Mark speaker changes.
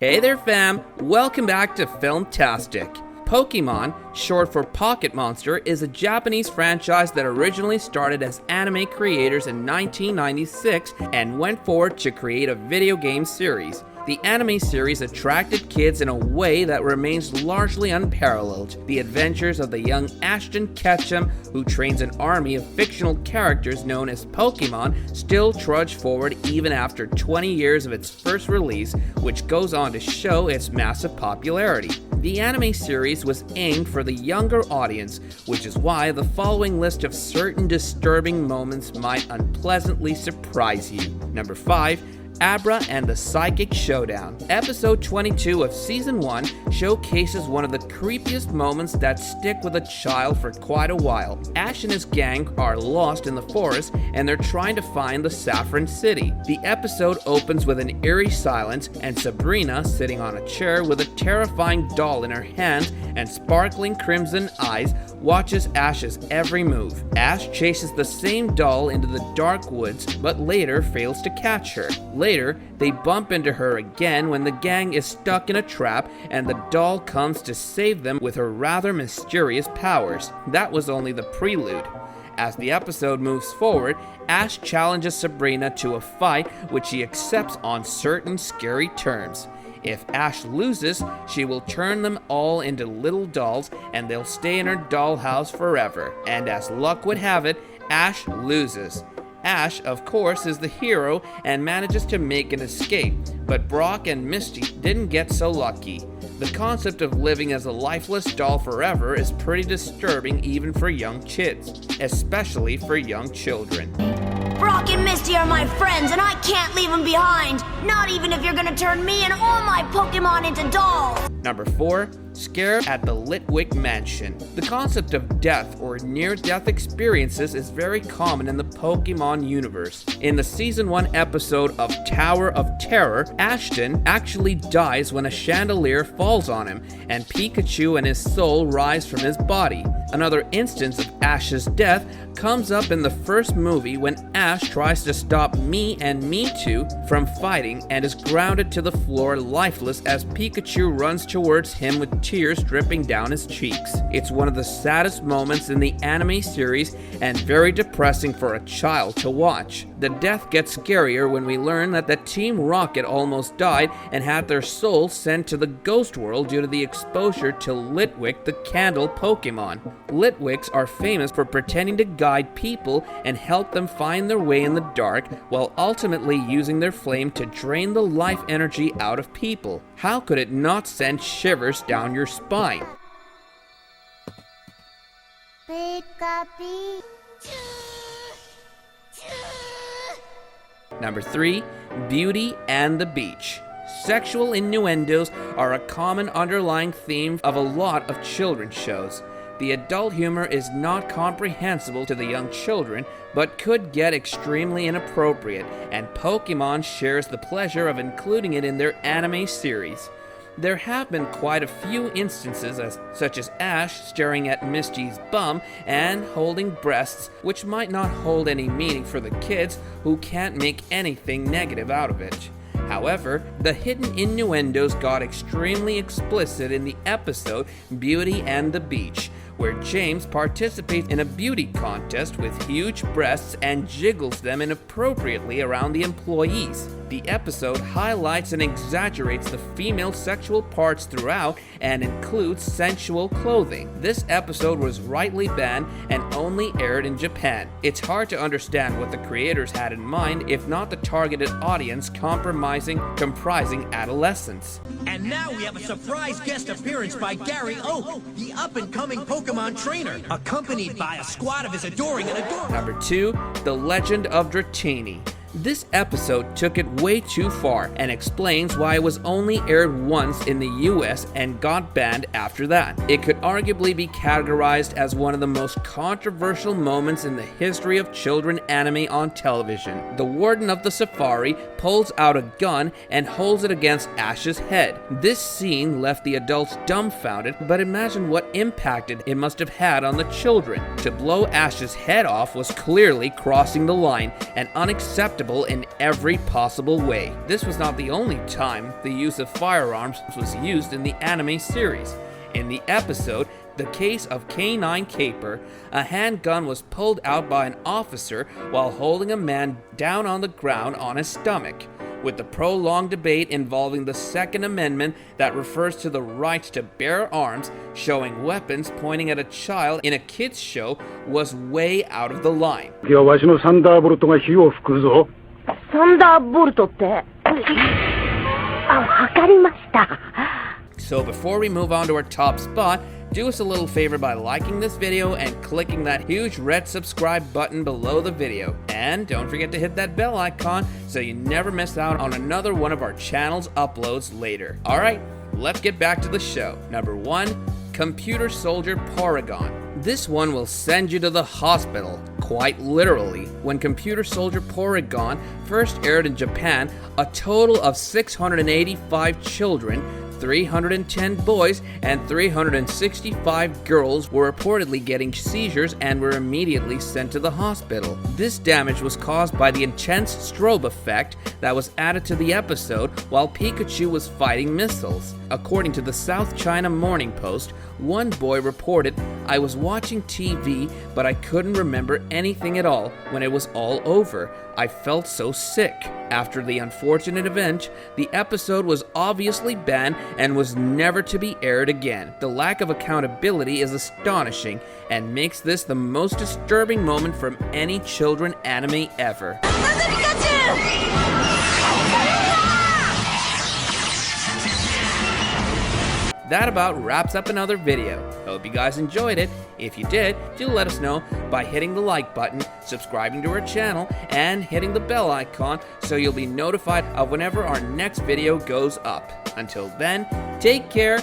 Speaker 1: Hey there fam, welcome back to Filmtastic. Pokemon, short for Pocket Monster, is a Japanese franchise that originally started as anime creators in 1996 and went forward to create a video game series. The anime series attracted kids in a way that remains largely unparalleled. The adventures of the young Ashton Ketchum, who trains an army of fictional characters known as Pokemon, still trudge forward even after 20 years of its first release, which goes on to show its massive popularity. The anime series was aimed for the younger audience, which is why the following list of certain disturbing moments might unpleasantly surprise you. Number 5. Abra and the Psychic Showdown. Episode 22 of Season 1 showcases one of the creepiest moments that stick with a child for quite a while. Ash and his gang are lost in the forest and they're trying to find the Saffron City. The episode opens with an eerie silence and Sabrina sitting on a chair with a terrifying doll in her hands and sparkling crimson eyes watches Ash's every move. Ash chases the same doll into the dark woods but later fails to catch her. Later, they bump into her again when the gang is stuck in a trap and the doll comes to save them with her rather mysterious powers. That was only the prelude. As the episode moves forward, Ash challenges Sabrina to a fight which she accepts on certain scary terms. If Ash loses, she will turn them all into little dolls and they'll stay in her dollhouse forever. And as luck would have it, Ash loses. Ash, of course, is the hero and manages to make an escape, but Brock and Misty didn't get so lucky. The concept of living as a lifeless doll forever is pretty disturbing even for young kids, especially for young children.
Speaker 2: Brock and Misty are my friends and I can't leave them behind, not even if you're gonna turn me and all my Pokemon into dolls!
Speaker 1: Number 4. Scare at the Litwick Mansion. The concept of death or near-death experiences is very common in the Pokemon universe. In the Season 1 episode of Tower of Terror, Ashton actually dies when a chandelier falls on him, and Pikachu and his soul rise from his body. Another instance of Ash's death comes up in the first movie when Ash tries to stop Me and Mewtwo from fighting and is grounded to the floor lifeless as Pikachu runs towards him with tears dripping down his cheeks. It's one of the saddest moments in the anime series and very depressing for a child to watch. The death gets scarier when we learn that Team Rocket almost died and had their soul sent to the ghost world due to the exposure to Litwick, the candle Pokemon. Litwicks are famous for pretending to guide people and help them find their way in the dark while ultimately using their flame to drain the life energy out of people. How could it not send shivers down your spine? Number 3. Beauty and the Beach. Sexual innuendos are a common underlying theme of a lot of children's shows. The adult humor is not comprehensible to the young children, but could get extremely inappropriate, and Pokemon shares the pleasure of including it in their anime series. There have been quite a few instances such as Ash staring at Misty's bum and holding breasts, which might not hold any meaning for the kids who can't make anything negative out of it. However, the hidden innuendos got extremely explicit in the episode Beauty and the Beach, where James participates in a beauty contest with huge breasts and jiggles them inappropriately around the employees. The episode highlights and exaggerates the female sexual parts throughout and includes sensual clothing. This episode was rightly banned and only aired in Japan. It's hard to understand what the creators had in mind if not the targeted audience comprising adolescents.
Speaker 3: And now we have a surprise guest appearance by Gary Oak, the up-and-coming Pokemon trainer, accompanied by a squad of his adoring and adoring.
Speaker 1: Number 2. The Legend of Dratini. This episode took it way too far and explains why it was only aired once in the US and got banned after that. It could arguably be categorized as one of the most controversial moments in the history of children anime on television. The warden of the safari pulls out a gun and holds it against Ash's head. This scene left the adults dumbfounded, but imagine what impact it must have had on the children. To blow Ash's head off was clearly crossing the line and unacceptable unacceptable in every possible way. This was not the only time the use of firearms was used in the anime series. In the episode, The Case of K9 Caper, a handgun was pulled out by an officer while holding a man down on the ground on his stomach, with the prolonged debate involving the Second Amendment that refers to the right to bear arms, showing weapons pointing at a child in a kids show was way out of the line.
Speaker 4: ではわしのサンダーボルトが火を吹くぞ。
Speaker 5: サンダーボルトって、わかりました。
Speaker 1: So before we move on to our top spot, do us a little favor by liking this video and clicking that huge red subscribe button below the video. And don't forget to hit that bell icon so you never miss out on another one of our channel's uploads later. Alright, let's get back to the show. Number 1, Computer Soldier Porygon. This one will send you to the hospital, quite literally. When Computer Soldier Porygon first aired in Japan, a total of 685 children, 310 boys and 365 girls were reportedly getting seizures and were immediately sent to the hospital. This damage was caused by the intense strobe effect that was added to the episode while Pikachu was fighting missiles. According to the South China Morning Post, one boy reported, "I was watching TV, but I couldn't remember anything at all when it was all over. I felt so sick." After the unfortunate event, the episode was obviously banned and was never to be aired again. The lack of accountability is astonishing and makes this the most disturbing moment from any children anime ever. That about wraps up another video. Hope you guys enjoyed it. If you did, do let us know by hitting the like button, subscribing to our channel, and hitting the bell icon so you'll be notified of whenever our next video goes up. Until then, take care